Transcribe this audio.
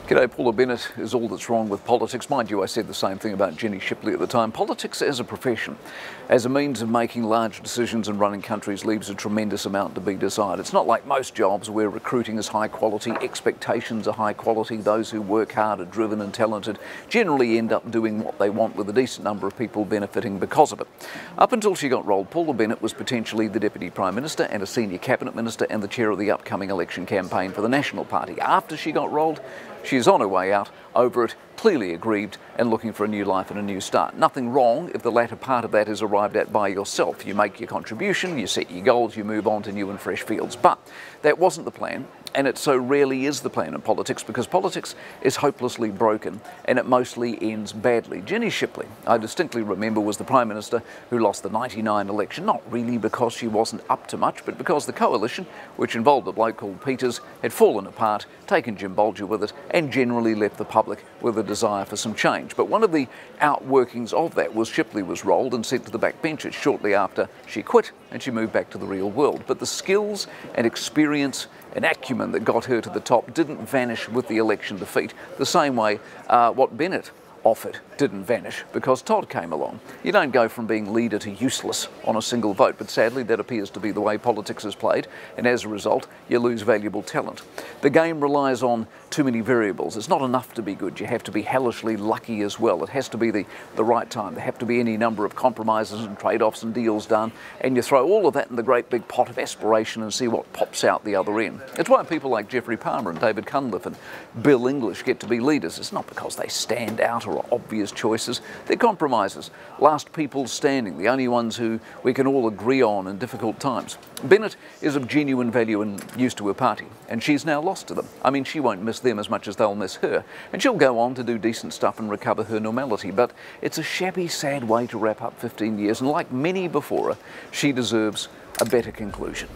G'day, Paula Bennett is all that's wrong with politics. Mind you, I said the same thing about Jenny Shipley at the time. Politics as a profession, as a means of making large decisions and running countries, leaves a tremendous amount to be desired. It's not like most jobs where recruiting is high quality, expectations are high quality, those who work hard are driven and talented, generally end up doing what they want with a decent number of people benefiting because of it. Up until she got rolled, Paula Bennett was potentially the Deputy Prime Minister and a senior Cabinet Minister and the chair of the upcoming election campaign for the National Party. After she got rolled, she is on her way out over it, clearly aggrieved and looking for a new life and a new start. Nothing wrong if the latter part of that is arrived at by yourself. You make your contribution, you set your goals, you move on to new and fresh fields. But that wasn't the plan, and it so rarely is the plan in politics, because politics is hopelessly broken and it mostly ends badly. Jenny Shipley, I distinctly remember, was the Prime Minister who lost the '99 election, not really because she wasn't up to much, but because the coalition, which involved a bloke called Peters, had fallen apart, taken Jim Bolger with it, and generally left the public with a desire for some change. But one of the outworkings of that was Shipley was rolled and sent to the backbenches shortly after she quit and she moved back to the real world. But the skills and experience and acumen that got her to the top didn't vanish with the election defeat, the same way what Bennett offered didn't vanish because Todd came along. You don't go from being leader to useless on a single vote, but sadly that appears to be the way politics is played, and as a result you lose valuable talent. The game relies on too many variables. It's not enough to be good, you have to be hellishly lucky as well. It has to be the right time. There have to be any number of compromises and trade-offs and deals done, and you throw all of that in the great big pot of aspiration and see what pops out the other end. It's why people like Geoffrey Palmer and David Cunliffe and Bill English get to be leaders. It's not because they stand out or are obvious choices. They're compromises, last people standing, the only ones who we can all agree on in difficult times. Bennett is of genuine value and use to her party, and she's now lost to them. I mean, she won't miss them as much as they'll miss her, and she'll go on to do decent stuff and recover her normality, but it's a shabby, sad way to wrap up 15 years, and like many before her, she deserves a better conclusion.